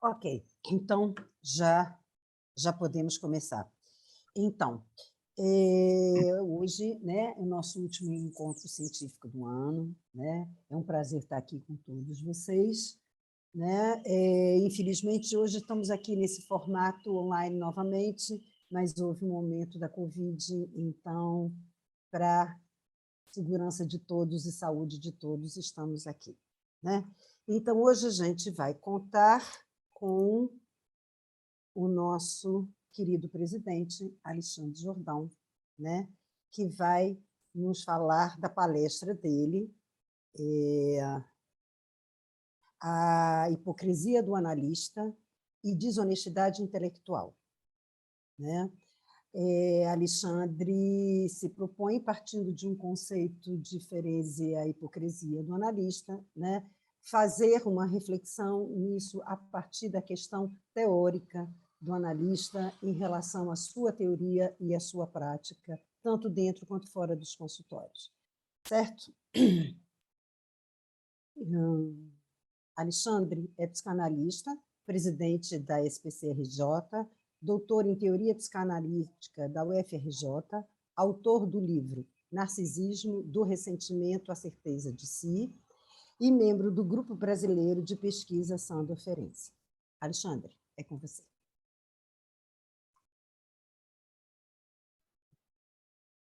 Ok, então já podemos começar. Então, hoje, né, é o nosso último encontro científico do ano, né? É um prazer estar aqui com todos vocês, né? Infelizmente, hoje estamos aqui nesse formato online novamente, mas houve um momento da Covid, então, para segurança de todos e saúde de todos, estamos aqui, né? Então, hoje a gente vai contar com o nosso querido presidente, Alexandre Jordão, né, que vai nos falar da palestra dele, A Hipocrisia do Analista e Desonestidade Intelectual. Né? Alexandre se propõe, partindo de um conceito de Ferese, a hipocrisia do analista, né, fazer uma reflexão nisso a partir da questão teórica do analista em relação à sua teoria e à sua prática, tanto dentro quanto fora dos consultórios. Certo? Alexandre é psicanalista, presidente da SPCRJ, doutor em Teoria Psicanalítica da UFRJ, autor do livro Narcisismo, do Ressentimento à Certeza de Si, e membro do Grupo Brasileiro de Pesquisa Sandoferense. Alexandre, é com você.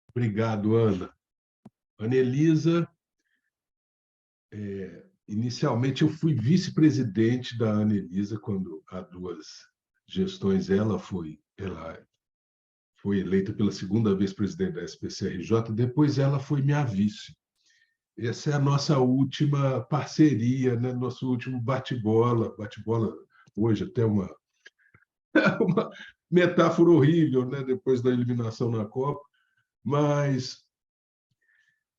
Obrigado, Ana. Ana Elisa, inicialmente eu fui vice-presidente da Ana Elisa quando há 2 gestões ela foi eleita pela segunda vez presidente da SPCRJ, depois ela foi minha vice. Essa é a nossa última parceria, né? Nosso último bate-bola hoje até uma metáfora horrível, né? Depois da eliminação na Copa, mas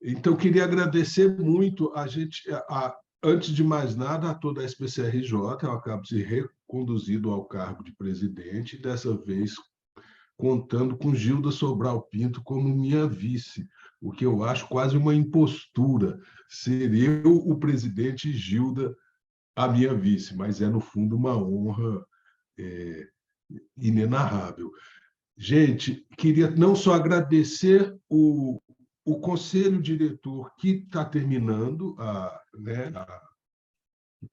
então queria agradecer muito antes de mais nada, a toda a SPCRJ. Eu acabo de ser reconduzido ao cargo de presidente, dessa vez contando com Gilda Sobral Pinto como minha vice, o que eu acho quase uma impostura, ser eu o presidente e Gilda a minha vice, mas é, no fundo, uma honra inenarrável. Gente, queria não só agradecer o conselho diretor que está terminando,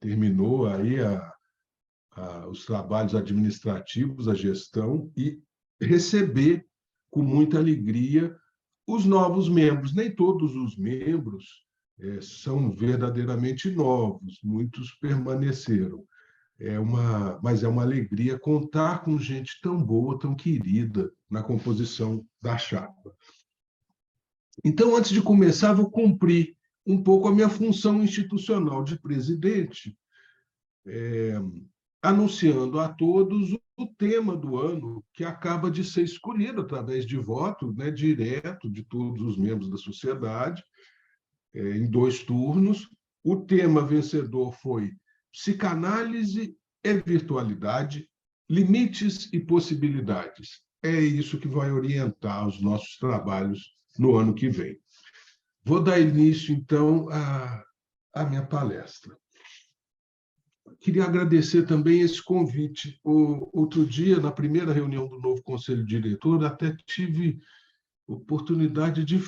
terminou aí os trabalhos administrativos, a gestão, e receber com muita alegria os novos membros. Nem todos os membros são verdadeiramente novos, muitos permaneceram. Mas é uma alegria contar com gente tão boa, tão querida na composição da chapa. Então, antes de começar, vou cumprir um pouco a minha função institucional de presidente, anunciando a todos o tema do ano, que acaba de ser escolhido através de voto, né, direto de todos os membros da sociedade, em 2 turnos. O tema vencedor foi Psicanálise e Virtualidade, Limites e Possibilidades. É isso que vai orientar os nossos trabalhos no ano que vem. Vou dar início, então, à minha palestra. Queria agradecer também esse convite. Outro dia, na primeira reunião do novo Conselho Diretor, até tive oportunidade de,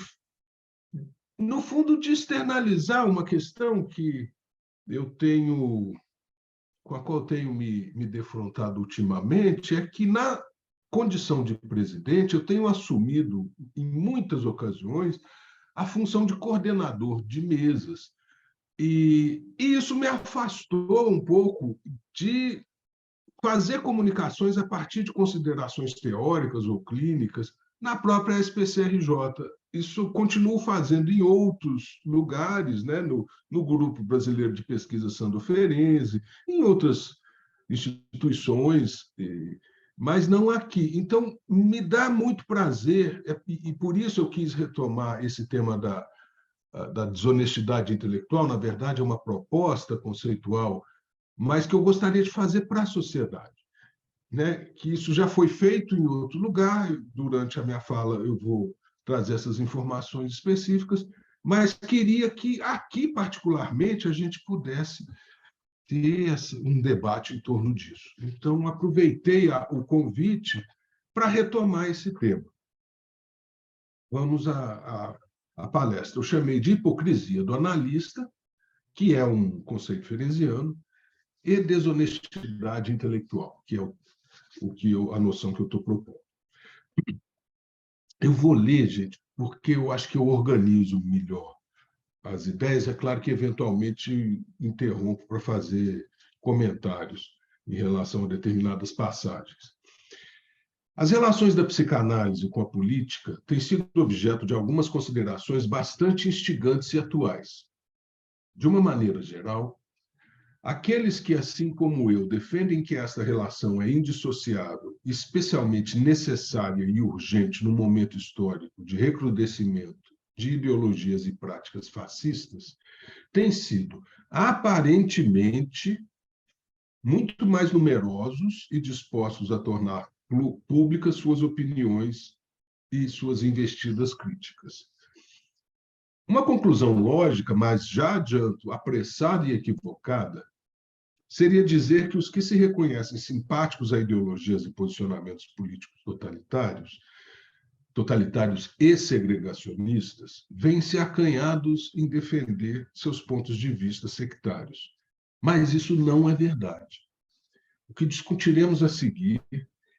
no fundo, de externalizar uma questão que com a qual eu tenho me defrontado ultimamente, é que, na condição de presidente, eu tenho assumido, em muitas ocasiões, a função de coordenador de mesas. E isso me afastou um pouco de fazer comunicações a partir de considerações teóricas ou clínicas na própria SPCRJ. Isso continuo fazendo em outros lugares, né? no Grupo Brasileiro de Pesquisa Sandoferense, em outras instituições, mas não aqui. Então, me dá muito prazer, e por isso eu quis retomar esse tema da desonestidade intelectual. Na verdade, é uma proposta conceitual, mas que eu gostaria de fazer para a sociedade, né? Que isso já foi feito em outro lugar. Durante a minha fala, eu vou trazer essas informações específicas, mas queria que aqui, particularmente, a gente pudesse ter um debate em torno disso. Então, aproveitei o convite para retomar esse tema. Vamos à palestra. Eu chamei de hipocrisia do analista, que é um conceito fereziano, e desonestidade intelectual, que é a noção que eu estou propondo. Eu vou ler, gente, porque eu acho que eu organizo melhor as ideias. É claro que, eventualmente, interrompo para fazer comentários em relação a determinadas passagens. As relações da psicanálise com a política têm sido objeto de algumas considerações bastante instigantes e atuais. De uma maneira geral, aqueles que, assim como eu, defendem que esta relação é indissociável, especialmente necessária e urgente no momento histórico de recrudescimento de ideologias e práticas fascistas, têm sido aparentemente muito mais numerosos e dispostos a tornar públicas suas opiniões e suas investidas críticas. Uma conclusão lógica, mas já adianto, apressada e equivocada, seria dizer que os que se reconhecem simpáticos a ideologias e posicionamentos políticos totalitários e segregacionistas, vêm-se acanhados em defender seus pontos de vista sectários. Mas isso não é verdade. O que discutiremos a seguir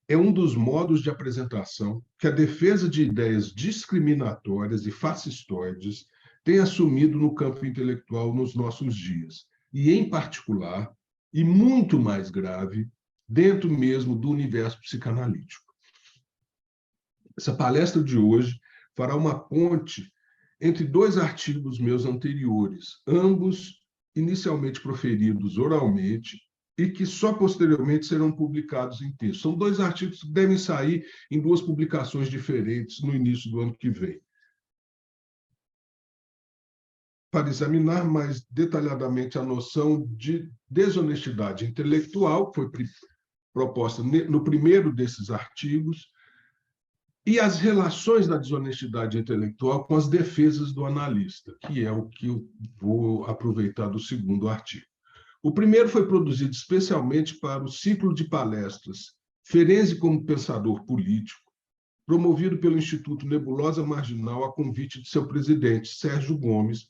é um dos modos de apresentação que a defesa de ideias discriminatórias e fascistoides tem assumido no campo intelectual nos nossos dias, e, em particular, e muito mais grave, dentro mesmo do universo psicanalítico. Essa palestra de hoje fará uma ponte entre dois artigos meus anteriores, ambos inicialmente proferidos oralmente e que só posteriormente serão publicados em texto. São dois artigos que devem sair em duas publicações diferentes no início do ano que vem. Para examinar mais detalhadamente a noção de desonestidade intelectual, que foi proposta no primeiro desses artigos, e as relações da desonestidade intelectual com as defesas do analista, que é o que eu vou aproveitar do segundo artigo. O primeiro foi produzido especialmente para o ciclo de palestras Ferenczi como Pensador Político, promovido pelo Instituto Nebulosa Marginal a convite de seu presidente, Sérgio Gomes.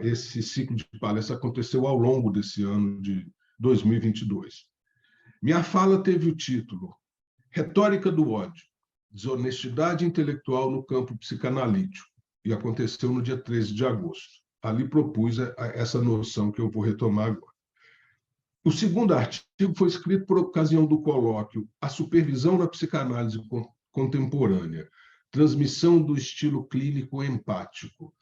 Esse ciclo de palestras aconteceu ao longo desse ano de 2022. Minha fala teve o título Retórica do ódio, desonestidade intelectual no campo psicanalítico, e aconteceu no dia 13 de agosto. Ali propus essa noção que eu vou retomar agora. O segundo artigo foi escrito por ocasião do colóquio A Supervisão na Psicanálise Contemporânea, transmissão do estilo clínico empático,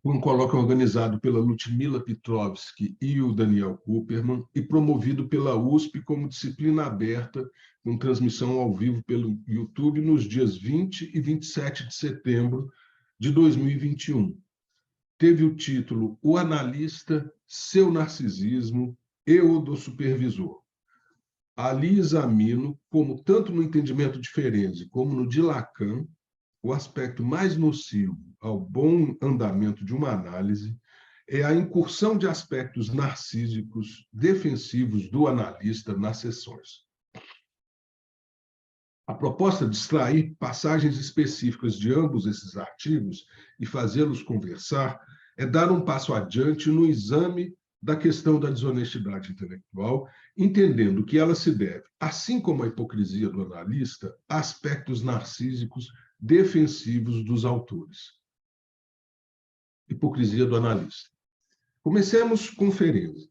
um colóquio organizado pela Ludmila Petrovski e o Daniel Kupperman e promovido pela USP como disciplina aberta, com transmissão ao vivo pelo YouTube nos dias 20 e 27 de setembro de 2021. Teve o título O Analista, Seu Narcisismo e o do Supervisor. Ali examino como, tanto no entendimento de Ferenczi como no de Lacan, o aspecto mais nocivo ao bom andamento de uma análise é a incursão de aspectos narcísicos defensivos do analista nas sessões. A proposta de extrair passagens específicas de ambos esses artigos e fazê-los conversar é dar um passo adiante no exame da questão da desonestidade intelectual, entendendo que ela se deve, assim como a hipocrisia do analista, a aspectos narcísicos defensivos dos autores. Hipocrisia do analista. Comecemos com Ferenczi.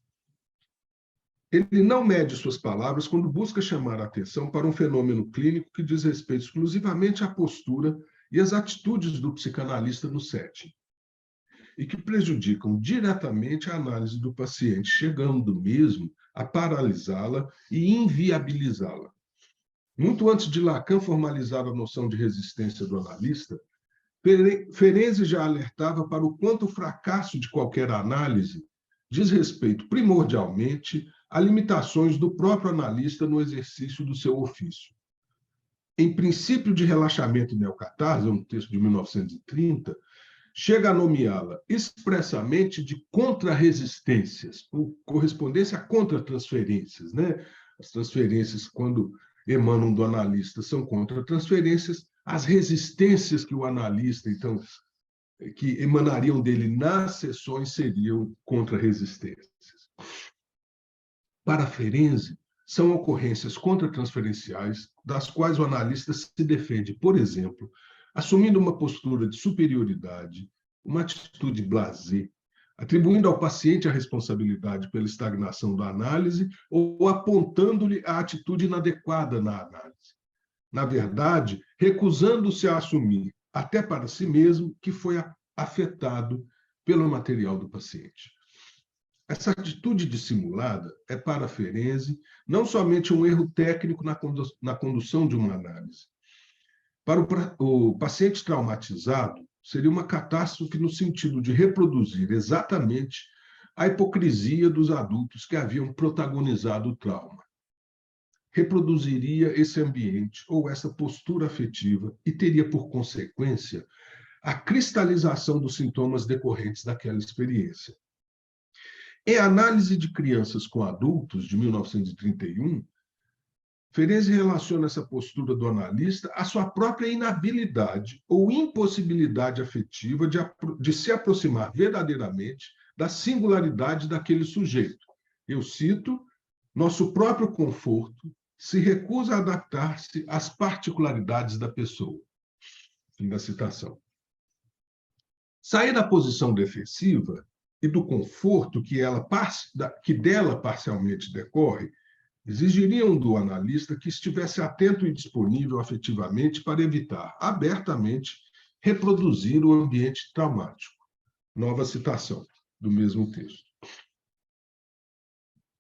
Ele não mede suas palavras quando busca chamar a atenção para um fenômeno clínico que diz respeito exclusivamente à postura e às atitudes do psicanalista no setting, e que prejudicam diretamente a análise do paciente, chegando mesmo a paralisá-la e inviabilizá-la. Muito antes de Lacan formalizar a noção de resistência do analista, Ferenczi já alertava para o quanto o fracasso de qualquer análise diz respeito primordialmente a limitações do próprio analista no exercício do seu ofício. Em Princípio de Relaxamento e Neocatarse, um texto de 1930, chega a nomeá-la expressamente de contrarresistências, por correspondência a contratransferências, né? As transferências, quando emanam do analista, são contratransferências, as resistências que o analista, então, que emanariam dele nas sessões seriam contrarresistências. Para Ferenczi, são ocorrências contratransferenciais das quais o analista se defende, por exemplo, assumindo uma postura de superioridade, uma atitude blasé, atribuindo ao paciente a responsabilidade pela estagnação da análise ou apontando-lhe a atitude inadequada na análise. Na verdade, recusando-se a assumir, até para si mesmo, que foi afetado pelo material do paciente. Essa atitude dissimulada é, para Ferenczi, não somente um erro técnico na condução de uma análise. Para o paciente traumatizado, seria uma catástrofe no sentido de reproduzir exatamente a hipocrisia dos adultos que haviam protagonizado o trauma. Reproduziria esse ambiente ou essa postura afetiva e teria por consequência a cristalização dos sintomas decorrentes daquela experiência. Em Análise de Crianças com Adultos, de 1931, Ferenczi relaciona essa postura do analista à sua própria inabilidade ou impossibilidade afetiva de se aproximar verdadeiramente da singularidade daquele sujeito. Eu cito, nosso próprio conforto se recusa a adaptar-se às particularidades da pessoa. Fim da citação. Sair da posição defensiva e do conforto que dela parcialmente decorre, exigiriam do analista que estivesse atento e disponível afetivamente para evitar abertamente reproduzir o ambiente traumático. Nova citação do mesmo texto.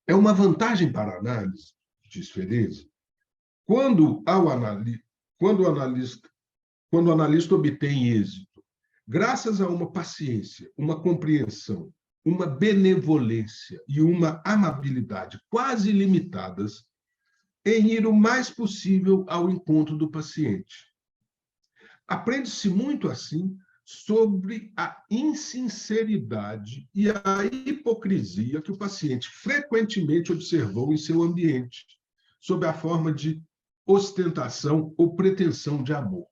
É uma vantagem para a análise, diz Ferenczi, quando o analista obtém êxito, graças a uma paciência, uma compreensão, uma benevolência e uma amabilidade quase ilimitadas em ir o mais possível ao encontro do paciente. Aprende-se muito assim sobre a insinceridade e a hipocrisia que o paciente frequentemente observou em seu ambiente, sob a forma de ostentação ou pretensão de amor.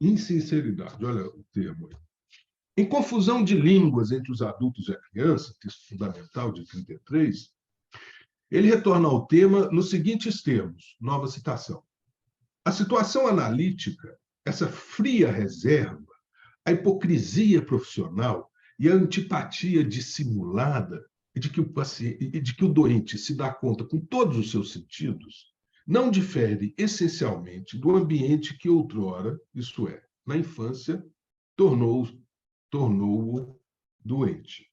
Insinceridade, olha o termo aí. Em Confusão de Línguas entre os Adultos e a Criança, texto fundamental de 33, ele retorna ao tema nos seguintes termos, nova citação. A situação analítica, essa fria reserva, a hipocrisia profissional e a antipatia dissimulada de que o doente se dá conta com todos os seus sentidos, não difere essencialmente do ambiente que outrora, isto é, na infância, tornou-o doente.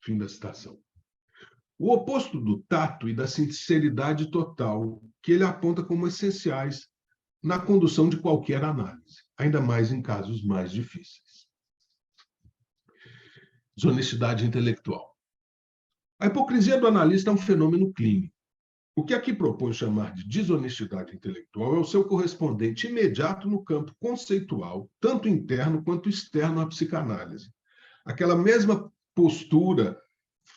Fim da citação. O oposto do tato e da sinceridade total, que ele aponta como essenciais na condução de qualquer análise, ainda mais em casos mais difíceis. Desonestidade intelectual. A hipocrisia do analista é um fenômeno clínico. O que aqui propõe chamar de desonestidade intelectual é o seu correspondente imediato no campo conceitual, tanto interno quanto externo à psicanálise. Aquela mesma postura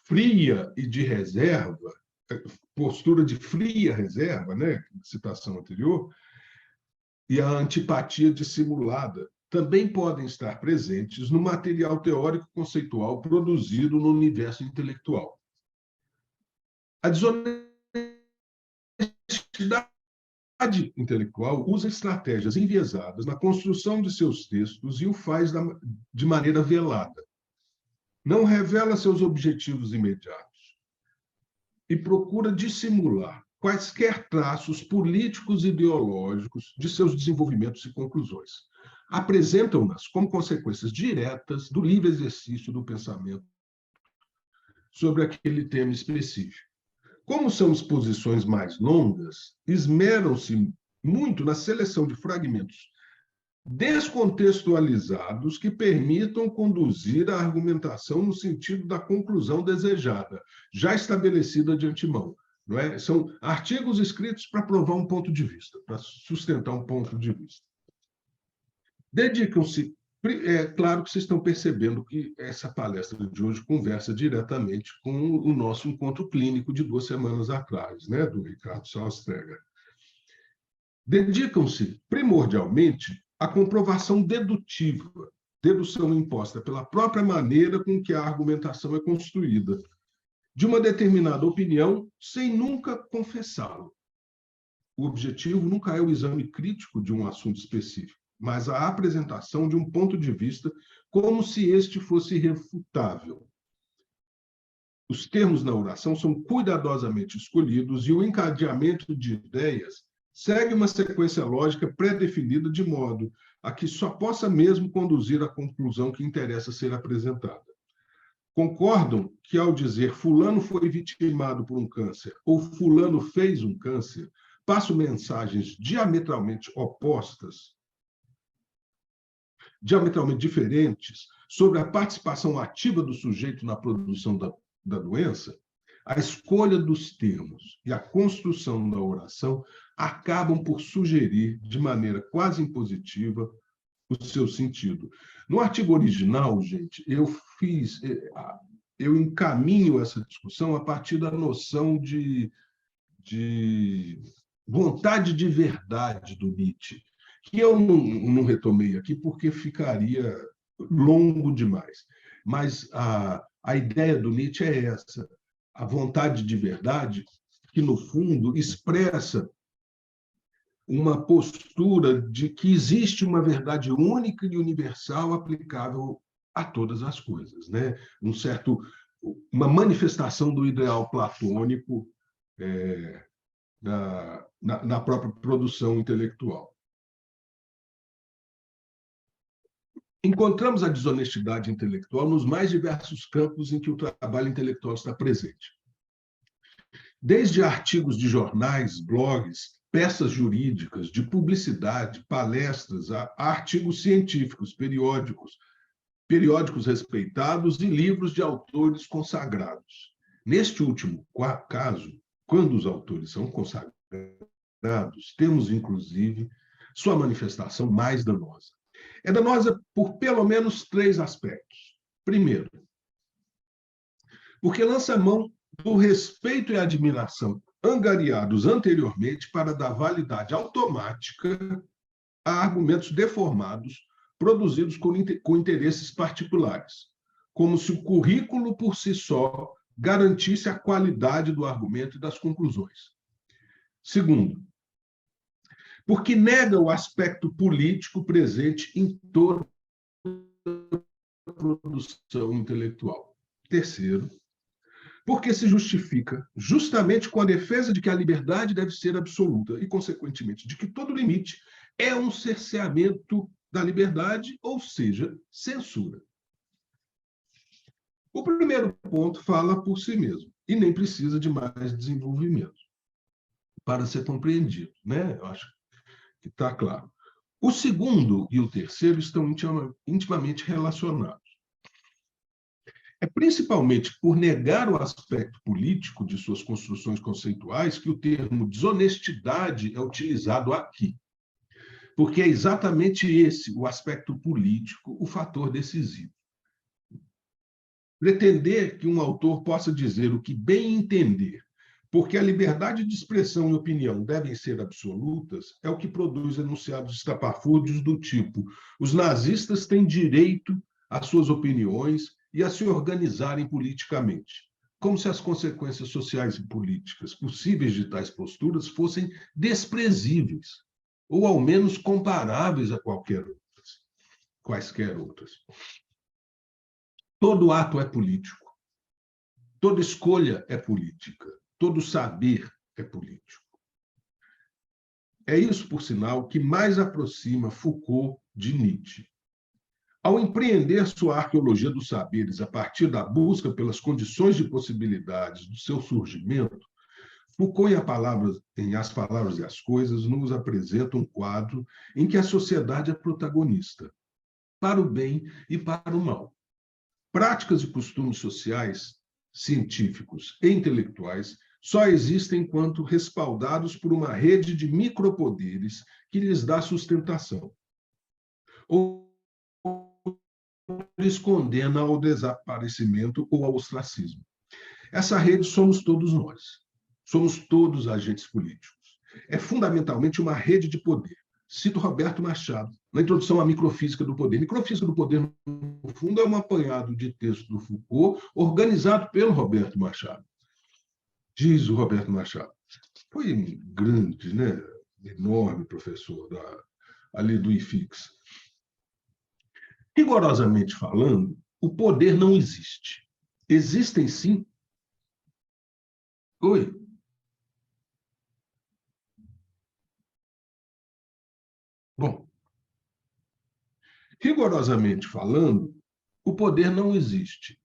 fria e de reserva, postura de fria reserva, né, citação anterior, e a antipatia dissimulada também podem estar presentes no material teórico conceitual produzido no universo intelectual. A desonestidade intelectual usa estratégias enviesadas na construção de seus textos e o faz de maneira velada. Não revela seus objetivos imediatos e procura dissimular quaisquer traços políticos e ideológicos de seus desenvolvimentos e conclusões. Apresentam-nas como consequências diretas do livre exercício do pensamento sobre aquele tema específico. Como são exposições mais longas, esmeram-se muito na seleção de fragmentos descontextualizados que permitam conduzir a argumentação no sentido da conclusão desejada, já estabelecida de antemão. Não é? São artigos escritos para provar um ponto de vista, para sustentar um ponto de vista. Dedicam-se. É claro que vocês estão percebendo que essa palestra de hoje conversa diretamente com o nosso encontro clínico de 2 semanas atrás, né, do Ricardo Salstega. Dedicam-se primordialmente à comprovação dedutiva, dedução imposta pela própria maneira com que a argumentação é construída, de uma determinada opinião, sem nunca confessá-lo. O objetivo nunca é o exame crítico de um assunto específico, mas a apresentação de um ponto de vista como se este fosse irrefutável. Os termos na oração são cuidadosamente escolhidos e o encadeamento de ideias segue uma sequência lógica pré-definida de modo a que só possa mesmo conduzir à conclusão que interessa ser apresentada. Concordam que, ao dizer fulano foi vitimado por um câncer ou fulano fez um câncer, passo mensagens diametralmente opostas, diametralmente diferentes, sobre a participação ativa do sujeito na produção da doença? A escolha dos termos e a construção da oração acabam por sugerir, de maneira quase impositiva, o seu sentido. No artigo original, gente, eu encaminho essa discussão a partir da noção de vontade de verdade do Nietzsche, que eu não retomei aqui porque ficaria longo demais. Mas a ideia do Nietzsche é essa, a vontade de verdade, que, no fundo, expressa uma postura de que existe uma verdade única e universal aplicável a todas as coisas, né? Uma manifestação do ideal platônico na própria produção intelectual. Encontramos a desonestidade intelectual nos mais diversos campos em que o trabalho intelectual está presente. Desde artigos de jornais, blogs, peças jurídicas, de publicidade, palestras, a artigos científicos, periódicos respeitados e livros de autores consagrados. Neste último caso, quando os autores são consagrados, temos, inclusive, sua manifestação mais danosa. É danosa por pelo menos 3 aspectos. Primeiro, porque lança mão do respeito e admiração angariados anteriormente para dar validade automática a argumentos deformados produzidos com interesses particulares, como se o currículo por si só garantisse a qualidade do argumento e das conclusões. Segundo, porque nega o aspecto político presente em toda a produção intelectual. Terceiro, porque se justifica justamente com a defesa de que a liberdade deve ser absoluta e, consequentemente, de que todo limite é um cerceamento da liberdade, ou seja, censura. O primeiro ponto fala por si mesmo e nem precisa de mais desenvolvimento para ser compreendido, né? Eu acho que está claro. O segundo e o terceiro estão intimamente relacionados. É principalmente por negar o aspecto político de suas construções conceituais que o termo desonestidade é utilizado aqui. Porque é exatamente esse, o aspecto político, o fator decisivo. Pretender que um autor possa dizer o que bem entender, porque a liberdade de expressão e opinião devem ser absolutas, é o que produz enunciados estapafúrdios do tipo: os nazistas têm direito às suas opiniões e a se organizarem politicamente, como se as consequências sociais e políticas possíveis de tais posturas fossem desprezíveis, ou ao menos comparáveis a quaisquer outras. Todo ato é político, toda escolha é política, todo saber é político. É isso, por sinal, que mais aproxima Foucault de Nietzsche. Ao empreender sua arqueologia dos saberes a partir da busca pelas condições de possibilidades do seu surgimento, Foucault, em As Palavras e as Coisas, nos apresenta um quadro em que a sociedade é protagonista, para o bem e para o mal. Práticas e costumes sociais, científicos e intelectuais só existem enquanto respaldados por uma rede de micropoderes que lhes dá sustentação. ou lhes condena ao desaparecimento ou ao ostracismo. Essa rede somos todos nós. Somos todos agentes políticos. É fundamentalmente uma rede de poder. Cito Roberto Machado, na introdução à microfísica do poder. Microfísica do poder, no fundo, é um apanhado de texto do Foucault, organizado pelo Roberto Machado. Diz o Roberto Machado. Foi um grande, né, enorme professor ali do IFIX. Rigorosamente falando, o poder não existe. Existem, sim. Oi. Bom, rigorosamente falando, o poder não existe.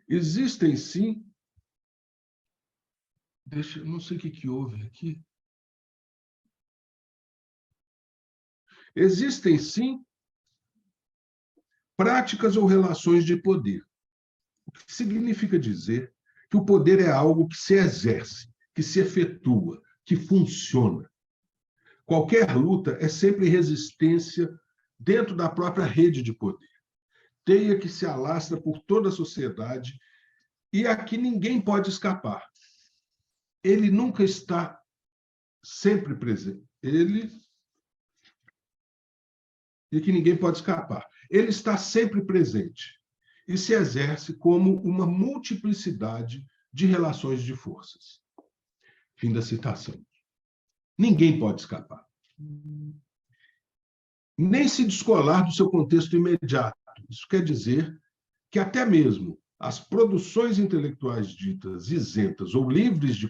Existem, sim. Não sei o que houve aqui. Existem, sim, práticas ou relações de poder. O que significa dizer que o poder é algo que se exerce, que se efetua, que funciona. Qualquer luta é sempre resistência dentro da própria rede de poder. Teia que se alastra por toda a sociedade e aqui ninguém pode escapar. Ele nunca está sempre presente. E que ninguém pode escapar. Ele está sempre presente e se exerce como uma multiplicidade de relações de forças. Fim da citação. Ninguém pode escapar. Nem se descolar do seu contexto imediato. Isso quer dizer que até mesmo as produções intelectuais ditas isentas ou livres de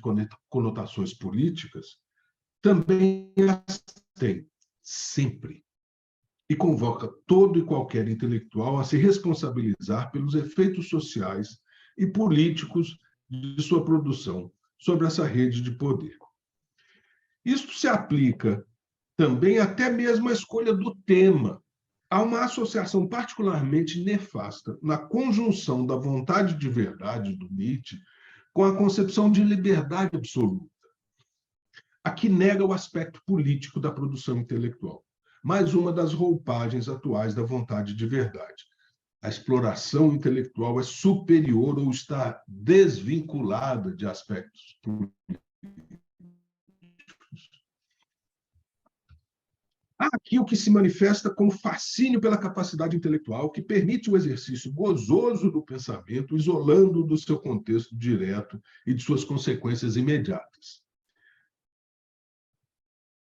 conotações políticas também as têm, sempre. E convoca todo e qualquer intelectual a se responsabilizar pelos efeitos sociais e políticos de sua produção sobre essa rede de poder. Isto se aplica também até mesmo à escolha do tema. Há uma associação particularmente nefasta na conjunção da vontade de verdade do Nietzsche com a concepção de liberdade absoluta. Aqui nega o aspecto político da produção intelectual. Mais uma das roupagens atuais da vontade de verdade. A exploração intelectual é superior ou está desvinculada de aspectos políticos. Há aqui o que se manifesta como fascínio pela capacidade intelectual, que permite o exercício gozoso do pensamento, isolando-o do seu contexto direto e de suas consequências imediatas.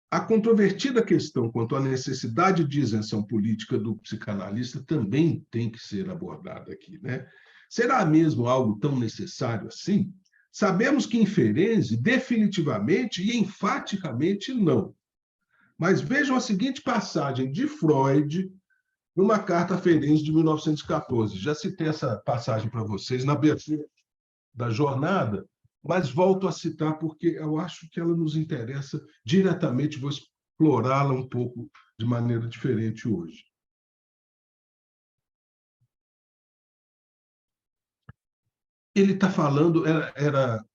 A controvertida questão quanto à necessidade de isenção política do psicanalista também tem que ser abordada aqui, né? Será mesmo algo tão necessário assim? Sabemos que em Ferenczi, definitivamente e enfaticamente não. Mas vejam a seguinte passagem de Freud numa carta a Ferenczi de 1914. Já citei essa passagem para vocês na abertura da jornada, mas volto a citar porque eu acho que ela nos interessa diretamente, vou explorá-la um pouco de maneira diferente hoje. Ele está falando, era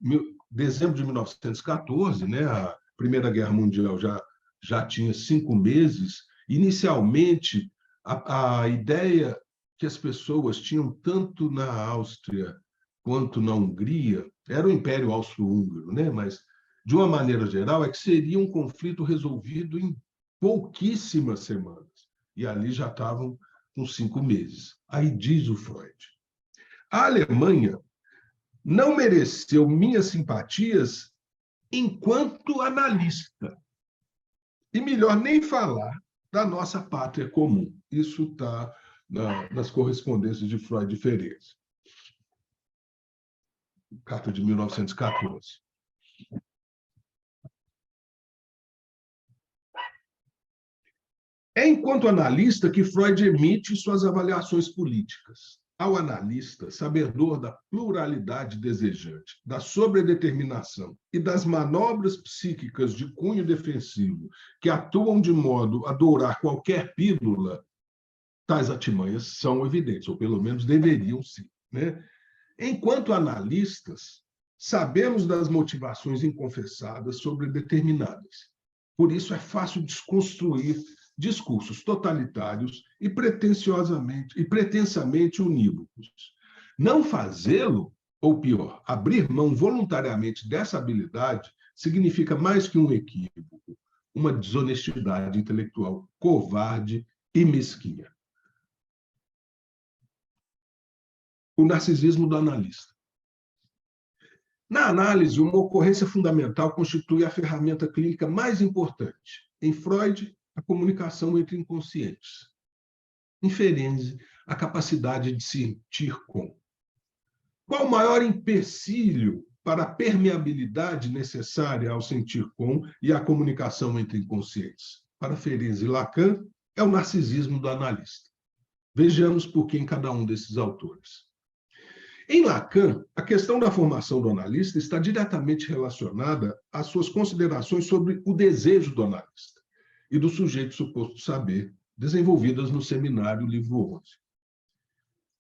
dezembro de 1914, né? A Primeira Guerra Mundial já tinha 5 meses. Inicialmente, a ideia que as pessoas tinham tanto na Áustria quanto na Hungria, era o Império Austro-Húngaro, né? Mas, de uma maneira geral, é que seria um conflito resolvido em pouquíssimas semanas. E ali já estavam com 5 meses. Aí diz o Freud. A Alemanha não mereceu minhas simpatias enquanto analista. E melhor nem falar da nossa pátria comum. Isso está nas correspondências de Freud e Ferenczi. Carta de 1914. É enquanto analista que Freud emite suas avaliações políticas. Ao analista, sabedor da pluralidade desejante, da sobredeterminação e das manobras psíquicas de cunho defensivo que atuam de modo a dourar qualquer pílula, tais artimanhas são evidentes, ou pelo menos deveriam ser, né? Enquanto analistas, sabemos das motivações inconfessadas sobredeterminadas. Por isso é fácil desconstruir discursos totalitários e pretensamente unívocos. Não fazê-lo, ou pior, abrir mão voluntariamente dessa habilidade, significa mais que um equívoco, uma desonestidade intelectual covarde e mesquinha. O narcisismo do analista. Na análise, uma ocorrência fundamental constitui a ferramenta clínica mais importante. Em Freud, a comunicação entre inconscientes. Em Ferenczi, a capacidade de sentir com. Qual o maior empecilho para a permeabilidade necessária ao sentir com e à comunicação entre inconscientes? Para Ferenczi e Lacan, é o narcisismo do analista. Vejamos por que em cada um desses autores. Em Lacan, a questão da formação do analista está diretamente relacionada às suas considerações sobre o desejo do analista e do sujeito suposto saber, desenvolvidas no seminário livro 11.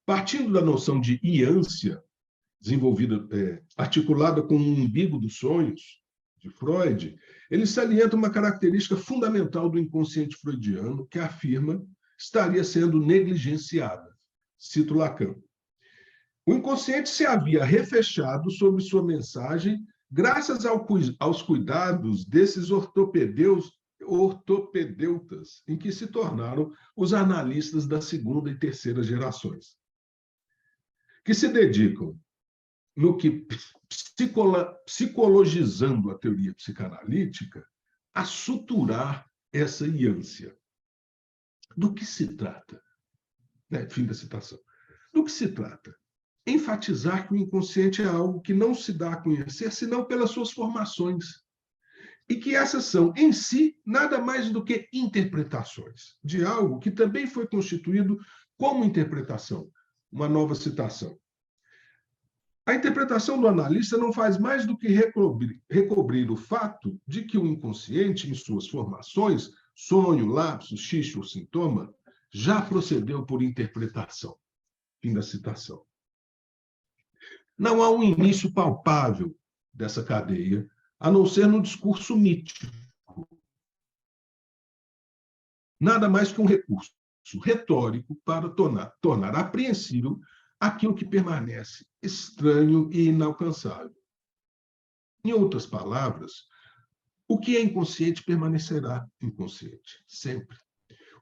Partindo da noção de iância, articulada com o umbigo dos sonhos, de Freud, ele salienta uma característica fundamental do inconsciente freudiano que afirma estaria sendo negligenciada. Cito Lacan. O inconsciente se havia refechado sobre sua mensagem graças aos cuidados desses ortopedeutas em que se tornaram os analistas da segunda e terceira gerações, que se dedicam, no que psicologizando a teoria psicanalítica, a suturar essa iância. Do que se trata? Fim da citação. Do que se trata? Enfatizar que o inconsciente é algo que não se dá a conhecer senão pelas suas formações, e que essas são, em si, nada mais do que interpretações de algo que também foi constituído como interpretação. Uma nova citação. A interpretação do analista não faz mais do que recobrir o fato de que o inconsciente, em suas formações, sonho, lapsus, xixi ou sintoma, já procedeu por interpretação. Fim da citação. Não há um início palpável dessa cadeia, a não ser no discurso mítico. Nada mais que um recurso retórico para tornar apreensível aquilo que permanece estranho e inalcançável. Em outras palavras, o que é inconsciente permanecerá inconsciente, sempre.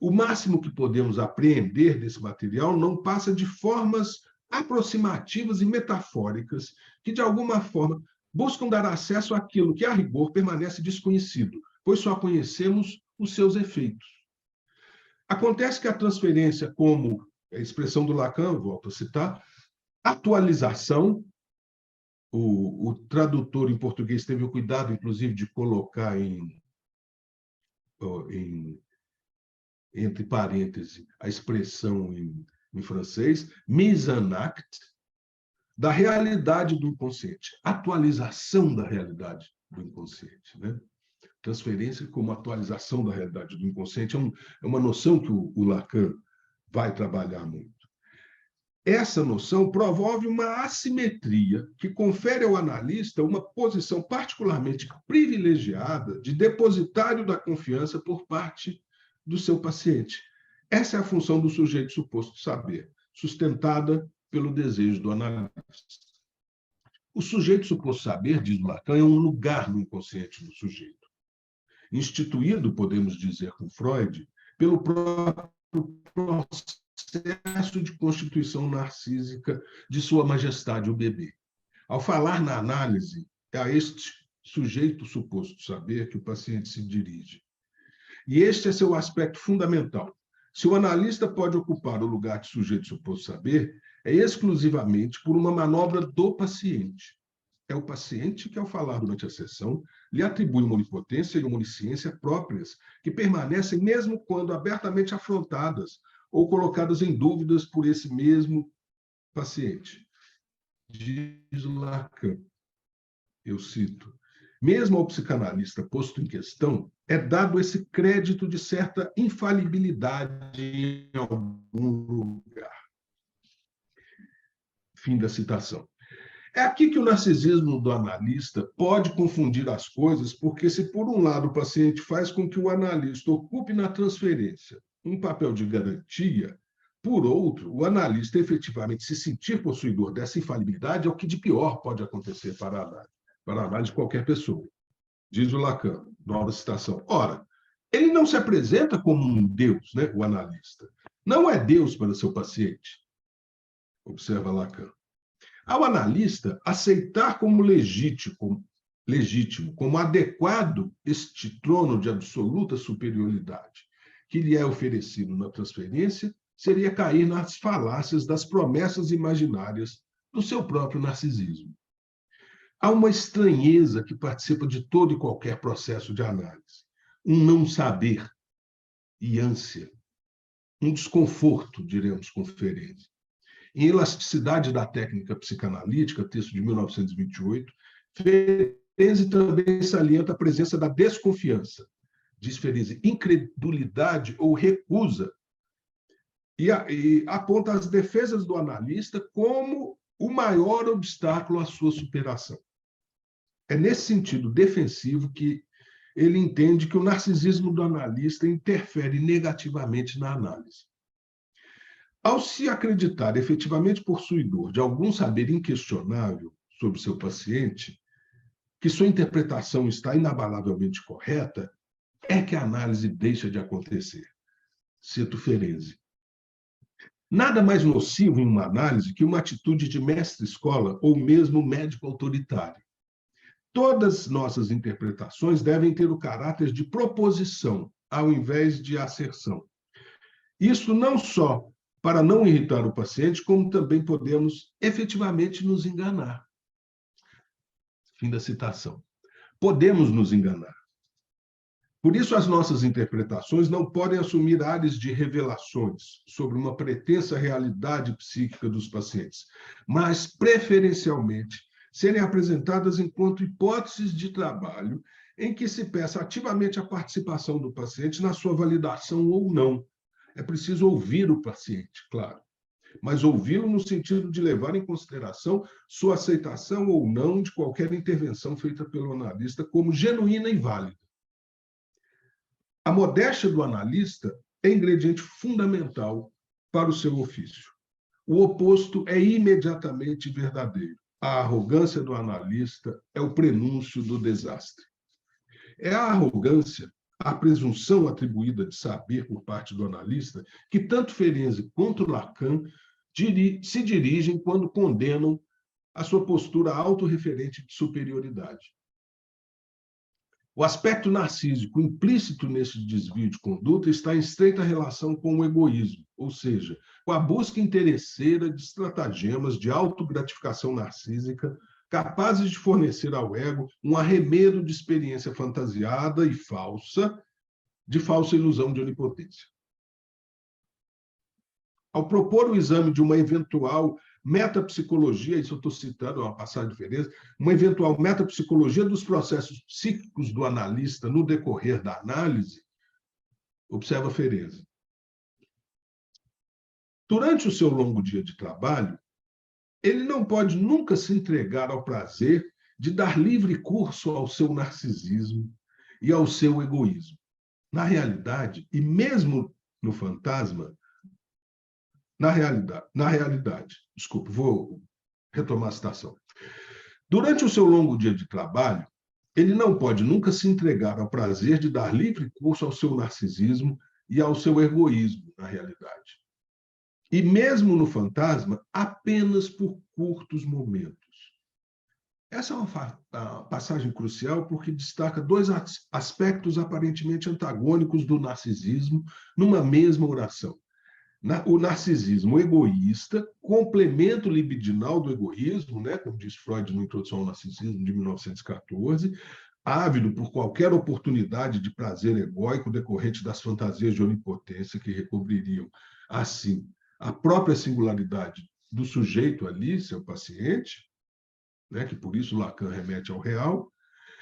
O máximo que podemos apreender desse material não passa de formas aproximativas e metafóricas que, de alguma forma, buscam dar acesso àquilo que, a rigor, permanece desconhecido, pois só conhecemos os seus efeitos. Acontece que a transferência, como a expressão do Lacan, volto a citar, atualização, o tradutor em português teve o cuidado, inclusive, de colocar entre parênteses a expressão em francês, mise en acte, da realidade do inconsciente, atualização da realidade do inconsciente. Né? Transferência como atualização da realidade do inconsciente é uma noção que o Lacan vai trabalhar muito. Essa noção promove uma assimetria que confere ao analista uma posição particularmente privilegiada de depositário da confiança por parte do seu paciente. Essa é a função do sujeito suposto saber, sustentada pelo desejo do analista. O sujeito suposto saber, diz Lacan, é um lugar no inconsciente do sujeito, instituído, podemos dizer com Freud, pelo próprio processo de constituição narcísica de Sua Majestade, o bebê. Ao falar na análise, é a este sujeito suposto saber que o paciente se dirige. E este é seu aspecto fundamental. Se o analista pode ocupar o lugar de sujeito suposto saber, é exclusivamente por uma manobra do paciente. É o paciente que, ao falar durante a sessão, lhe atribui uma onipotência e uma onisciência próprias, que permanecem mesmo quando abertamente afrontadas ou colocadas em dúvidas por esse mesmo paciente. Diz Lacan, eu cito, mesmo ao psicanalista posto em questão, é dado esse crédito de certa infalibilidade em algum lugar. Fim da citação. É aqui que o narcisismo do analista pode confundir as coisas, porque se, por um lado, o paciente faz com que o analista ocupe na transferência um papel de garantia, por outro, o analista efetivamente se sentir possuidor dessa infalibilidade é o que de pior pode acontecer para a análise de qualquer pessoa. Diz o Lacan, nova citação. Ora, ele não se apresenta como um Deus, né, o analista. Não é Deus para seu paciente, observa Lacan. Ao analista aceitar como legítimo, como adequado este trono de absoluta superioridade que lhe é oferecido na transferência, seria cair nas falácias das promessas imaginárias do seu próprio narcisismo. Há uma estranheza que participa de todo e qualquer processo de análise, um não saber e ânsia, um desconforto, diremos com Ferenczi. Em Elasticidade da Técnica Psicanalítica, texto de 1928, Ferenczi também salienta a presença da desconfiança, diz Ferenczi, incredulidade ou recusa, e aponta as defesas do analista como o maior obstáculo à sua superação. É nesse sentido defensivo que ele entende que o narcisismo do analista interfere negativamente na análise. Ao se acreditar efetivamente possuidor de algum saber inquestionável sobre seu paciente, que sua interpretação está inabalavelmente correta, é que a análise deixa de acontecer. Cito Ferenczi. Nada mais nocivo em uma análise que uma atitude de mestre-escola ou mesmo médico autoritário. Todas nossas interpretações devem ter o caráter de proposição, ao invés de asserção. Isso não só para não irritar o paciente, como também podemos efetivamente nos enganar. Fim da citação. Podemos nos enganar. Por isso, as nossas interpretações não podem assumir áreas de revelações sobre uma pretensa realidade psíquica dos pacientes, mas, preferencialmente, serem apresentadas enquanto hipóteses de trabalho em que se peça ativamente a participação do paciente na sua validação ou não. É preciso ouvir o paciente, claro, mas ouvi-lo no sentido de levar em consideração sua aceitação ou não de qualquer intervenção feita pelo analista como genuína e válida. A modéstia do analista é ingrediente fundamental para o seu ofício. O oposto é imediatamente verdadeiro. A arrogância do analista é o prenúncio do desastre. É a arrogância, a presunção atribuída de saber por parte do analista, que tanto Ferenczi quanto Lacan se dirigem quando condenam a sua postura autorreferente de superioridade. O aspecto narcísico implícito nesse desvio de conduta está em estreita relação com o egoísmo, ou seja, com a busca interesseira de estratagemas de autogratificação narcísica capazes de fornecer ao ego um arremedo de experiência fantasiada e falsa, de falsa ilusão de onipotência. Ao propor o exame de uma eventual metapsicologia, isso eu estou citando uma passagem de Ferenczi, uma eventual metapsicologia dos processos psíquicos do analista no decorrer da análise, observa Ferenczi. Durante o seu longo dia de trabalho, ele não pode nunca se entregar ao prazer de dar livre curso ao seu narcisismo e ao seu egoísmo. Na realidade, e mesmo no fantasma, na realidade, desculpe, vou retomar a citação. Durante o seu longo dia de trabalho, ele não pode nunca se entregar ao prazer de dar livre curso ao seu narcisismo e ao seu egoísmo, na realidade. E mesmo no fantasma, apenas por curtos momentos. Essa é uma passagem crucial porque destaca dois aspectos aparentemente antagônicos do narcisismo numa mesma oração. O narcisismo egoísta, complemento libidinal do egoísmo, né, como diz Freud na Introdução ao Narcisismo, de 1914, ávido por qualquer oportunidade de prazer egóico decorrente das fantasias de onipotência que recobririam, assim, a própria singularidade do sujeito ali, seu paciente, né, que por isso Lacan remete ao real.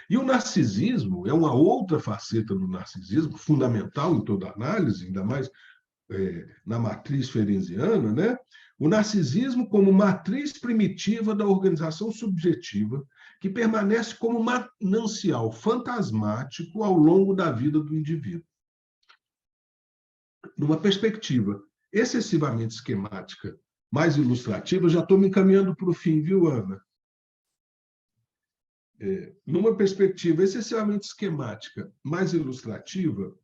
E o narcisismo é uma outra faceta do narcisismo, fundamental em toda análise, ainda mais na matriz ferenciana, né? O narcisismo como matriz primitiva da organização subjetiva, que permanece como manancial fantasmático ao longo da vida do indivíduo. Numa perspectiva excessivamente esquemática, mais ilustrativa, eu já estou me encaminhando para o fim, viu, Ana? Numa perspectiva excessivamente esquemática, mais ilustrativa,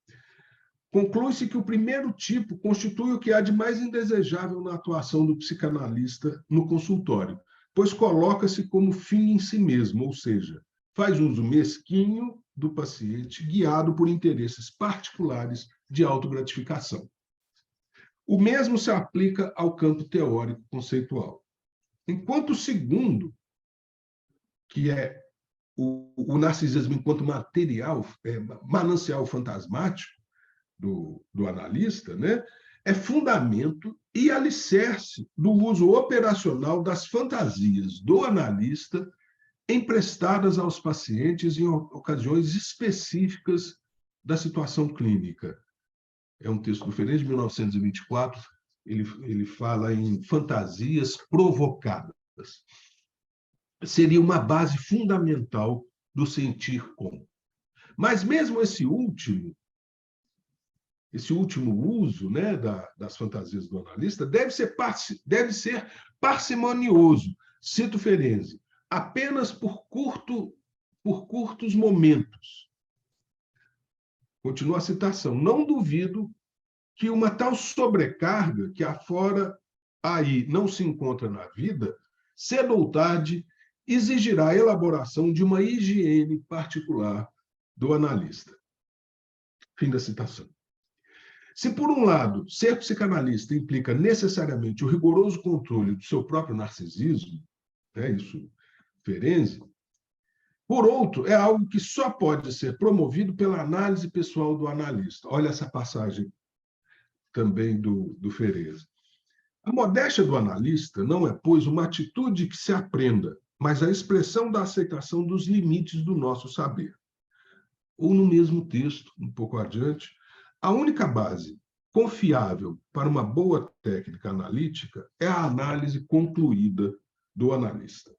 conclui-se que o primeiro tipo constitui o que há de mais indesejável na atuação do psicanalista no consultório, pois coloca-se como fim em si mesmo, ou seja, faz uso mesquinho do paciente guiado por interesses particulares de autogratificação. O mesmo se aplica ao campo teórico conceitual. Enquanto o segundo, que é o narcisismo enquanto material, manancial fantasmático do analista, né, é fundamento e alicerce do uso operacional das fantasias do analista emprestadas aos pacientes em ocasiões específicas da situação clínica. É um texto do Ferenc, de 1924, ele fala em fantasias provocadas. Seria uma base fundamental do sentir com. Mas mesmo esse último uso, né, das fantasias do analista deve ser parcimonioso, cito Ferenczi, apenas por curtos momentos. Continua a citação. Não duvido que uma tal sobrecarga que afora aí não se encontra na vida, cedo ou tarde, exigirá a elaboração de uma higiene particular do analista. Fim da citação. Se, por um lado, ser psicanalista implica necessariamente o rigoroso controle do seu próprio narcisismo, isso Ferenczi, por outro, é algo que só pode ser promovido pela análise pessoal do analista. Olha essa passagem também do Ferenczi. A modéstia do analista não é, pois, uma atitude que se aprenda, mas a expressão da aceitação dos limites do nosso saber. Ou no mesmo texto, um pouco adiante, a única base confiável para uma boa técnica analítica é a análise concluída do analista.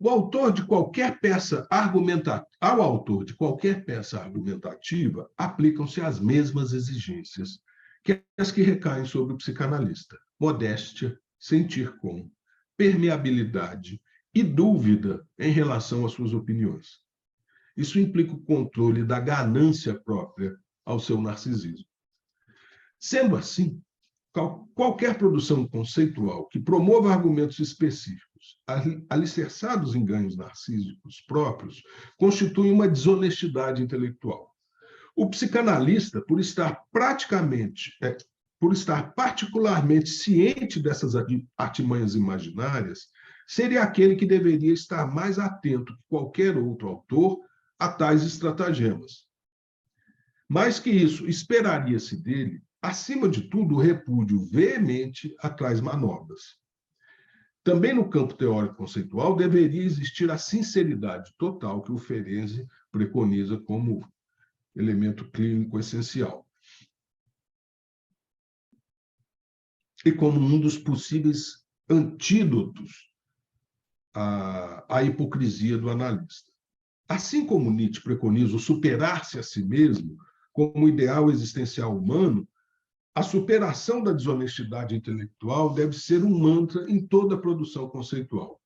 Ao autor de qualquer peça argumentativa, aplicam-se as mesmas exigências que as que recaem sobre o psicanalista: modéstia, sentir com, permeabilidade e dúvida em relação às suas opiniões. Isso implica o controle da ganância própria ao seu narcisismo. Sendo assim, qualquer produção conceitual que promova argumentos específicos, alicerçados em ganhos narcísicos próprios, constitui uma desonestidade intelectual. O psicanalista, por estar particularmente ciente dessas artimanhas imaginárias, seria aquele que deveria estar mais atento que qualquer outro autor a tais estratagemas. Mais que isso, esperaria-se dele, acima de tudo, o repúdio veemente a tais manobras. Também no campo teórico-conceitual deveria existir a sinceridade total que o Ferenczi preconiza como elemento clínico essencial. E como um dos possíveis antídotos à hipocrisia do analista. Assim como Nietzsche preconiza o superar-se a si mesmo como ideal existencial humano, a superação da desonestidade intelectual deve ser um mantra em toda a produção conceitual.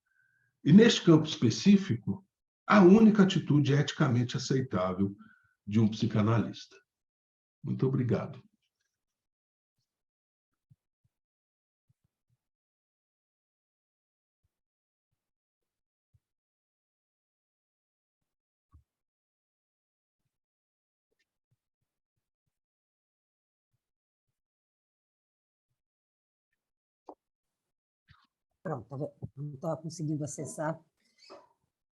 E, neste campo específico, a única atitude eticamente aceitável de um psicanalista. Muito obrigado. Pronto, não estava conseguindo acessar.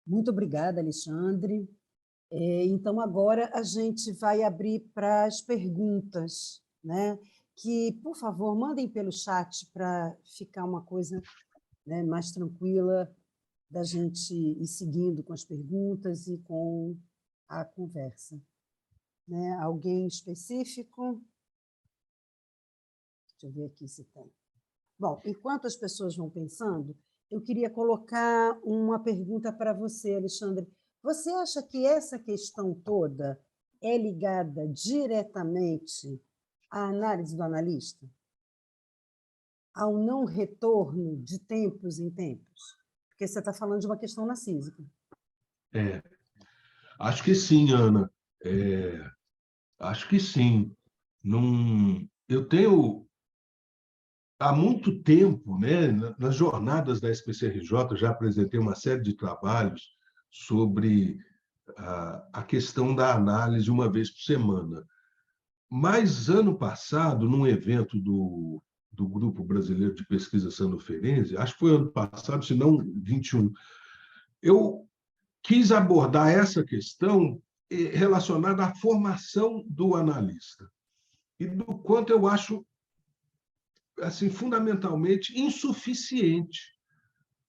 Muito obrigada, Alexandre. Então, agora a gente vai abrir para as perguntas, né? Que, por favor, mandem pelo chat para ficar uma coisa, né, mais tranquila da gente ir seguindo com as perguntas e com a conversa. Né? Alguém específico? Deixa eu ver aqui se tem. Bom, enquanto as pessoas vão pensando, eu queria colocar uma pergunta para você, Alexandre. Você acha que essa questão toda é ligada diretamente à análise do analista? Ao não retorno de tempos em tempos? Porque você está falando de uma questão narcísica. Acho que sim, Ana. Acho que sim. Eu tenho há muito tempo, né, nas jornadas da SPCRJ, já apresentei uma série de trabalhos sobre a questão da análise uma vez por semana. Mas, ano passado, num evento do Grupo Brasileiro de Pesquisa Sanoferense, acho que foi ano passado, se não 21, eu quis abordar essa questão relacionada à formação do analista e do quanto eu acho assim fundamentalmente insuficiente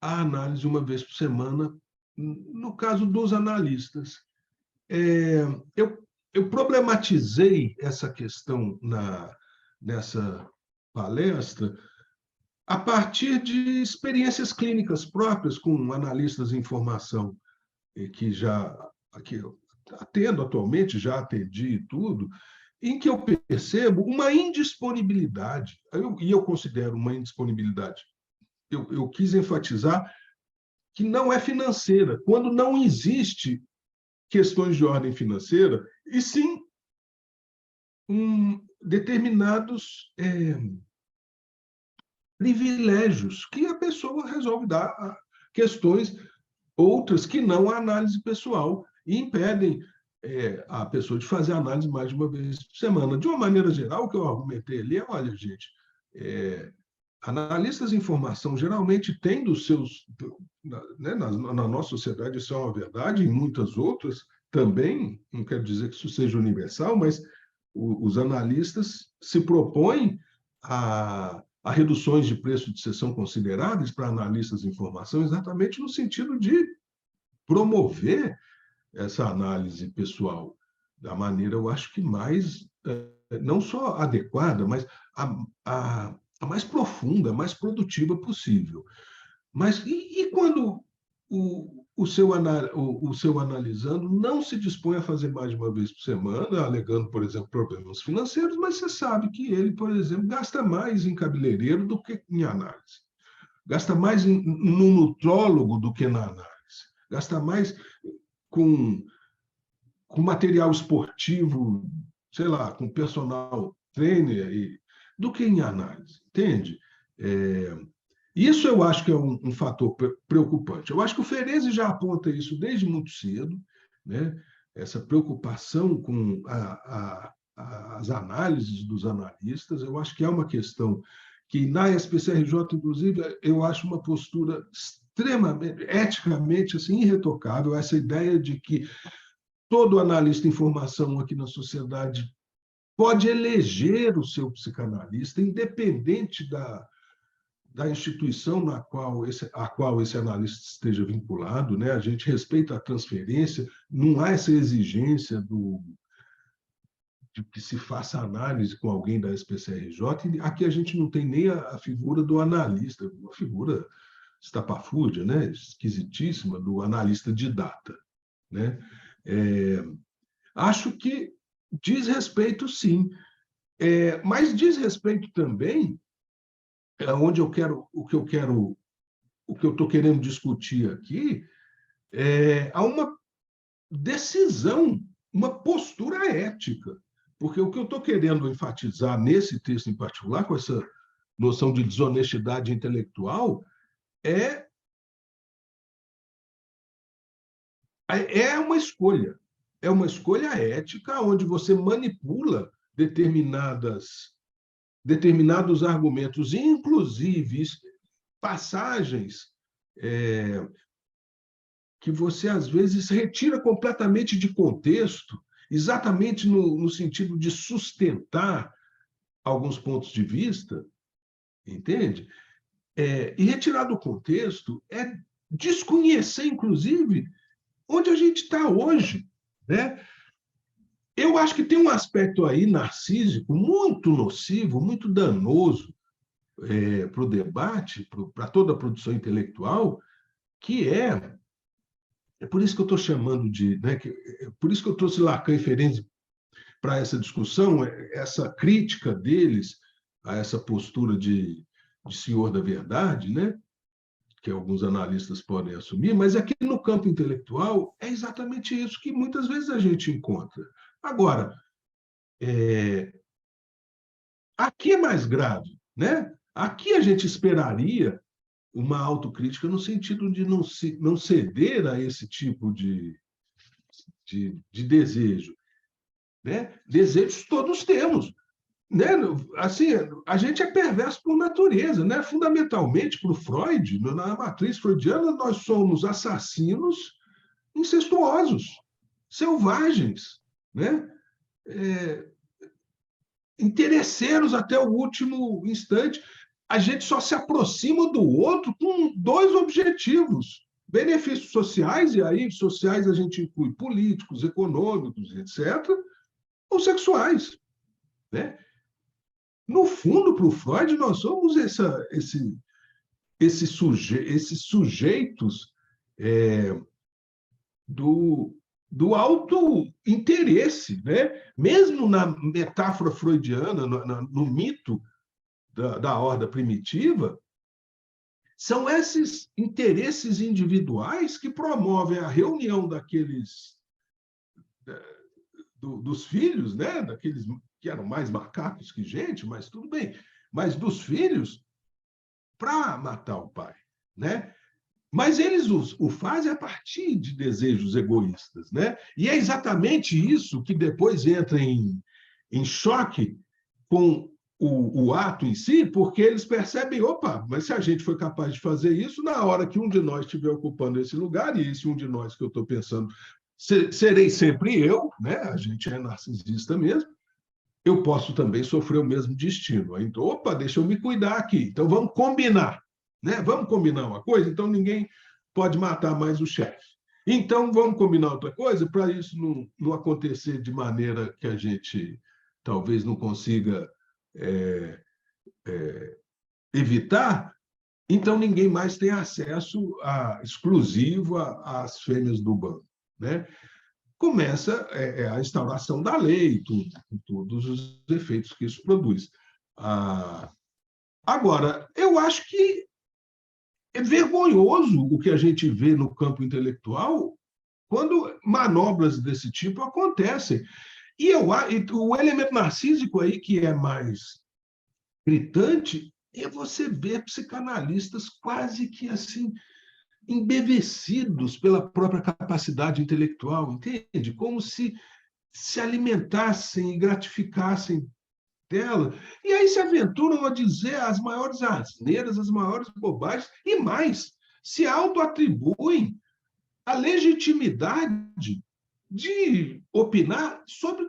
a análise uma vez por semana no caso dos analistas. Eu problematizei essa questão nessa palestra a partir de experiências clínicas próprias com analistas em formação, que eu atendo atualmente, já atendi e tudo, em que eu percebo uma indisponibilidade, e eu considero uma indisponibilidade, eu quis enfatizar que não é financeira, quando não existe questões de ordem financeira, e sim determinados privilégios que a pessoa resolve dar a questões outras que não a análise pessoal e impedem a pessoa de fazer análise mais de uma vez por semana. De uma maneira geral, o que eu argumentei ali é, olha, gente, analistas em formação geralmente têm dos seus, né, na nossa sociedade isso é uma verdade, em muitas outras também, não quero dizer que isso seja universal, mas os analistas se propõem a reduções de preço de sessão consideráveis para analistas em formação, exatamente no sentido de promover essa análise pessoal da maneira, eu acho que mais, não só adequada, mas a mais profunda, mais produtiva possível. Mas e quando o seu analisando não se dispõe a fazer mais de uma vez por semana, alegando, por exemplo, problemas financeiros, mas você sabe que ele, por exemplo, gasta mais em cabeleireiro do que em análise, gasta mais no nutrólogo do que na análise, gasta mais com, com material esportivo, sei lá, com personal trainer, do que em análise, entende? Isso eu acho que é um fator preocupante. Eu acho que o Ferese já aponta isso desde muito cedo, né? Essa preocupação com as análises dos analistas. Eu acho que é uma questão que, na SPCRJ, inclusive, eu acho uma postura extremamente, eticamente, assim, irretocável, essa ideia de que todo analista em formação aqui na sociedade pode eleger o seu psicanalista, independente da instituição a qual esse analista esteja vinculado, né? A gente respeita a transferência, não há essa exigência de que se faça análise com alguém da SPCRJ, e aqui a gente não tem nem a figura do analista, uma figura estapafúrdia, né? Esquisitíssima, do analista de data, né? Acho que diz respeito, sim, mas diz respeito também onde eu quero, o que eu estou querendo discutir aqui há uma decisão, uma postura ética, porque o que eu estou querendo enfatizar nesse texto em particular, com essa noção de desonestidade intelectual, é é uma escolha ética onde você manipula determinados argumentos, inclusive passagens que você, às vezes, retira completamente de contexto, exatamente no sentido de sustentar alguns pontos de vista, entende? E retirar do contexto é desconhecer, inclusive, onde a gente está hoje, né? eu acho que tem um aspecto aí narcísico muito nocivo, muito danoso para o debate, para toda a produção intelectual, que é por isso que eu estou chamando de, né, por isso que eu trouxe Lacan e Ferenczi para essa discussão, essa crítica deles a essa postura de senhor da verdade, né, que alguns analistas podem assumir, mas aqui no campo intelectual é exatamente isso que muitas vezes a gente encontra. Agora, aqui é mais grave, né? Aqui a gente esperaria uma autocrítica no sentido de não ceder a esse tipo de desejo, né? Desejos todos temos, né? Assim, a gente é perverso por natureza, né? Fundamentalmente, para o Freud, na matriz freudiana, nós somos assassinos incestuosos, selvagens, né? Interesseiros até o último instante. A gente só se aproxima do outro com dois objetivos: benefícios sociais, e aí sociais a gente inclui políticos, econômicos, etc., ou sexuais, né? No fundo, para o Freud, nós somos esses sujeitos do auto-interesse, né? Mesmo na metáfora freudiana, no mito da horda primitiva, são esses interesses individuais que promovem a reunião dos filhos, né? Daqueles que eram mais macacos que gente, mas tudo bem, mas dos filhos para matar o pai, né? Mas eles o fazem a partir de desejos egoístas, né? E é exatamente isso que depois entra em choque com o ato em si, porque eles percebem, opa, mas se a gente foi capaz de fazer isso, na hora que um de nós estiver ocupando esse lugar, e esse um de nós que eu estou pensando, serei sempre eu, né? A gente é narcisista mesmo, eu posso também sofrer o mesmo destino. Então, opa, deixa eu me cuidar aqui. Então, vamos combinar, né? Vamos combinar uma coisa? Então, ninguém pode matar mais o chefe. Então, vamos combinar outra coisa para isso não acontecer de maneira que a gente talvez não consiga evitar. Então, ninguém mais tem acesso exclusivo às fêmeas do banco, né? Começa a instauração da lei, tudo, com todos os efeitos que isso produz. Agora, eu acho que é vergonhoso o que a gente vê no campo intelectual quando manobras desse tipo acontecem. E o elemento narcísico aí que é mais gritante é você ver psicanalistas quase que assim embevecidos pela própria capacidade intelectual, entende? Como se alimentassem e gratificassem dela. E aí se aventuram a dizer as maiores asneiras, as maiores bobagens, e mais, se auto-atribuem a legitimidade de opinar sobre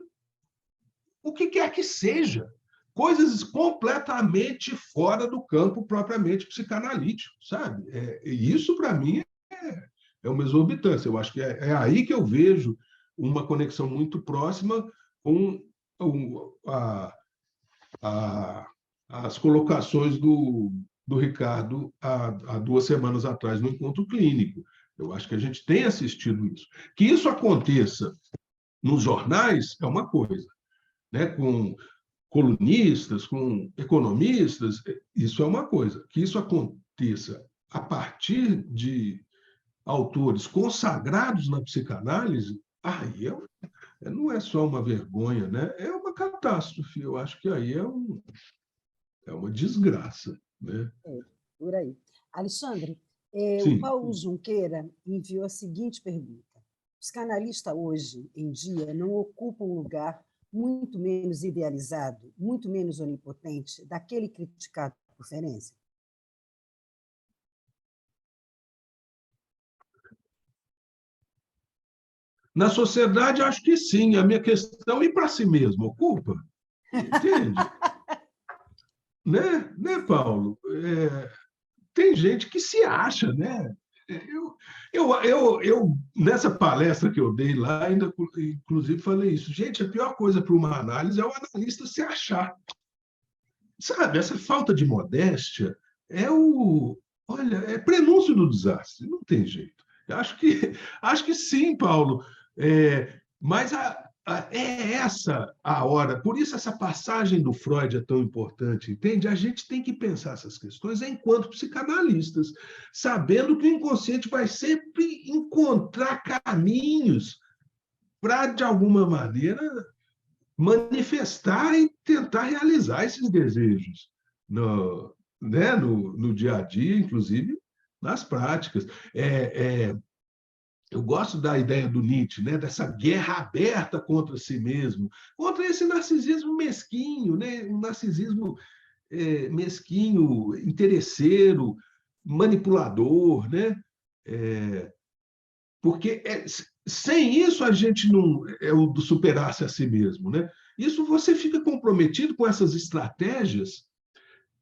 o que quer que seja. Coisas completamente fora do campo propriamente psicanalítico, sabe? E isso, para mim, é uma exorbitância. Eu acho que é aí que eu vejo uma conexão muito próxima com a, as colocações do Ricardo há 2 semanas atrás no encontro clínico. Eu acho que a gente tem assistido isso. Que isso aconteça nos jornais é uma coisa, né? Com colunistas, com economistas, isso é uma coisa. Que isso aconteça a partir de autores consagrados na psicanálise, aí não é só uma vergonha, né? É uma catástrofe. Eu acho que aí é uma desgraça, né? Por aí. Alexandre, o Sim. Paulo Junqueira enviou a seguinte pergunta: o psicanalista hoje em dia não ocupa um lugar muito menos idealizado, muito menos onipotente daquele criticado por Ferenczi? Na sociedade, acho que sim. A minha questão é ir para si mesmo, ocupa. Entende? Né, Paulo? Tem gente que se acha, né? Nessa palestra que eu dei lá, ainda, inclusive, falei isso. Gente, a pior coisa para uma análise é o analista se achar. Sabe, essa falta de modéstia é olha, é prenúncio do desastre, não tem jeito. Eu acho que sim, Paulo. Mas é essa a hora. Por isso essa passagem do Freud é tão importante, entende? A gente tem que pensar essas questões enquanto psicanalistas, sabendo que o inconsciente vai sempre encontrar caminhos para, de alguma maneira, manifestar e tentar realizar esses desejos no dia a dia, inclusive nas práticas. Eu gosto da ideia do Nietzsche, né, dessa guerra aberta contra si mesmo, contra esse narcisismo mesquinho, né, um narcisismo mesquinho, interesseiro, manipulador, né? Porque sem isso a gente não é o do superar-se a si mesmo, né? Isso você fica comprometido com essas estratégias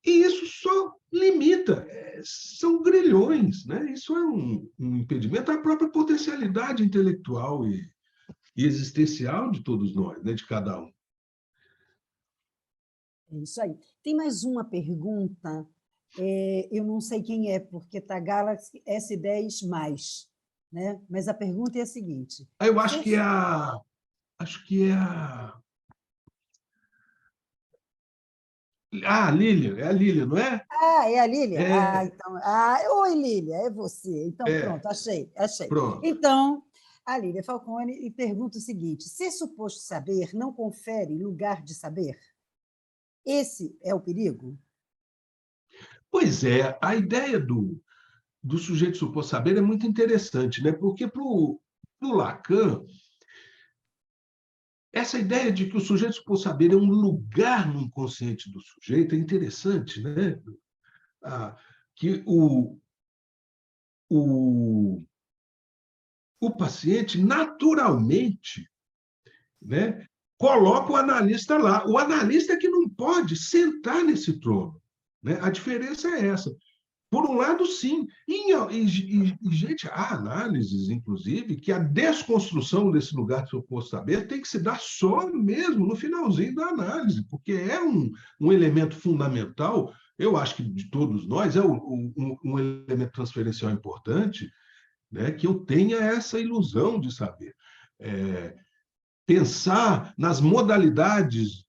e isso só limita, são grilhões, né? Isso é um impedimento à própria potencialidade intelectual e existencial de todos nós, né? De cada um. É isso aí. Tem mais uma pergunta, eu não sei quem é, porque está Galaxy S10+, né? Mas a pergunta é a seguinte: Eu acho que é a Lilian, é a Lilian, não é? Ah, é a Lília? Ah, É, então. Ah, oi, Lília, é você. Então, é, pronto, achei. pronto. Então, a Lília Falcone e pergunta o seguinte: ser suposto saber não confere lugar de saber? Esse é o perigo? Pois é, a ideia do sujeito supor saber é muito interessante, né? Porque para o Lacan, essa ideia de que o sujeito supor saber é um lugar no inconsciente do sujeito é interessante, né? Que o, o paciente, naturalmente, né, coloca o analista lá. O analista é que não pode sentar nesse trono. Né? A diferença é essa. Por um lado, sim. Gente, há análises, inclusive, que a desconstrução desse lugar de suposto saber tem que se dar só mesmo no finalzinho da análise, porque é um elemento fundamental, eu acho que de todos nós, é um elemento transferencial importante, né, que eu tenha essa ilusão de saber. É, pensar nas modalidades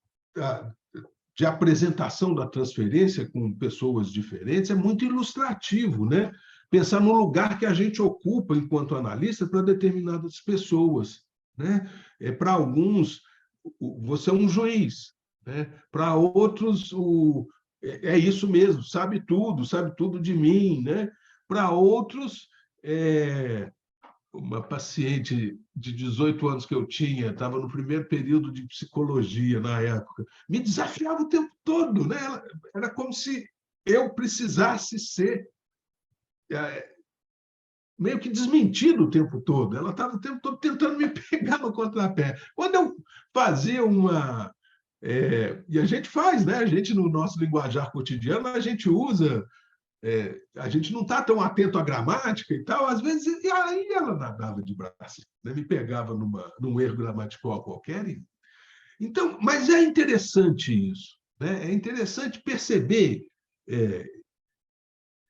de apresentação da transferência com pessoas diferentes é muito ilustrativo, né? Pensar no lugar que a gente ocupa enquanto analista para determinadas pessoas, né? Para alguns, você é um juiz, né? Para outros, é isso mesmo, sabe tudo de mim, né? Para outros, uma paciente de 18 anos que eu tinha, estava no primeiro período de psicologia na época, me desafiava o tempo todo, né? Era como se eu precisasse ser meio que desmentido o tempo todo. Ela estava o tempo todo tentando me pegar no contrapé. Quando eu fazia e a gente faz, né? A gente, no nosso linguajar cotidiano, a gente usa a gente não está tão atento à gramática e tal, às vezes, e aí ela nadava de braço, né? Me pegava num erro gramatical qualquer. Então, mas é interessante isso, né? É interessante perceber é,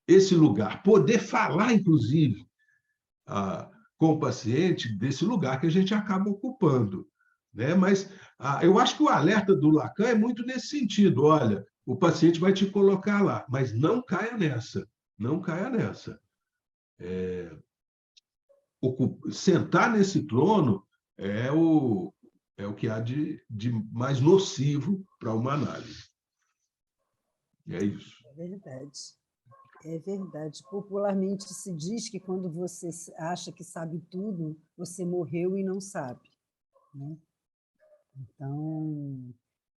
esse lugar, poder falar, inclusive, com o paciente desse lugar que a gente acaba ocupando. Né? Mas eu acho que o alerta do Lacan é muito nesse sentido. Olha, o paciente vai te colocar lá, mas não caia nessa. Não caia nessa. Sentar nesse trono é o que há de mais nocivo para uma análise. É isso. É verdade. É verdade. Popularmente se diz que quando você acha que sabe tudo, você morreu e não sabe. Né? Então,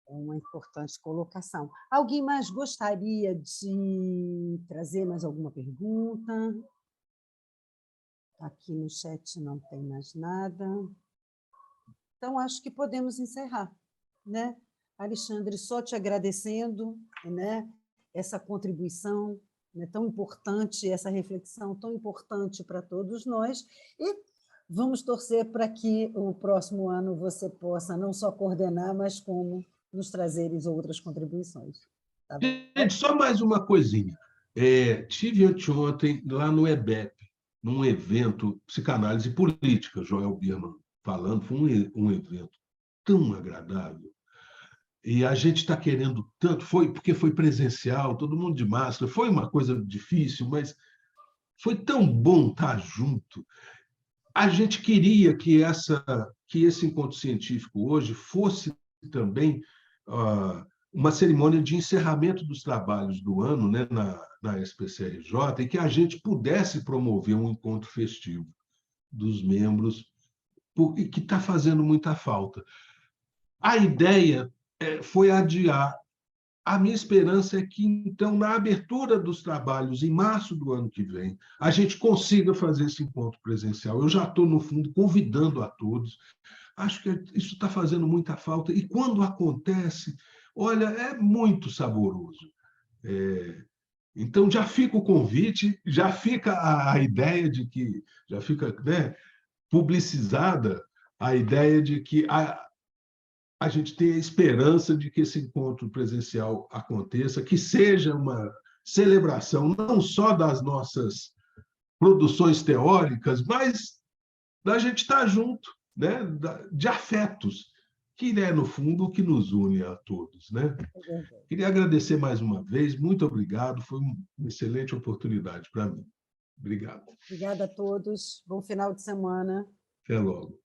é uma importante colocação. Alguém mais gostaria de trazer mais alguma pergunta? Aqui no chat não tem mais nada. Então, acho que podemos encerrar. Né? Alexandre, só te agradecendo, né, essa contribuição, né, tão importante, essa reflexão tão importante para todos nós, e vamos torcer para que o próximo ano você possa não só coordenar, mas como nos trazeres outras contribuições. Tá bom? Gente, só mais uma coisinha. Tive anteontem lá no EBEP, num evento Psicanálise Política, Joel Biermann falando, foi um evento tão agradável. E a gente está querendo tanto, foi porque foi presencial, todo mundo de máscara, foi uma coisa difícil, mas foi tão bom estar junto. A gente queria que esse encontro científico hoje fosse também uma cerimônia de encerramento dos trabalhos do ano, né, na SPCRJ, e que a gente pudesse promover um encontro festivo dos membros, porque que está fazendo muita falta. A ideia foi adiar. A minha esperança é que, então, na abertura dos trabalhos, em março do ano que vem, a gente consiga fazer esse encontro presencial. Eu já estou, no fundo, convidando a todos. Acho que isso está fazendo muita falta. E, quando acontece, olha, é muito saboroso. Então, já fica o convite, já fica a ideia de que, já fica, né, publicizada a ideia de que a gente tem a esperança de que esse encontro presencial aconteça, que seja uma celebração não só das nossas produções teóricas, mas da gente estar junto, né? De afetos, que é, no fundo, o que nos une a todos. Né? Queria agradecer mais uma vez, muito obrigado, foi uma excelente oportunidade para mim. Obrigado. Obrigada a todos, bom final de semana. Até logo.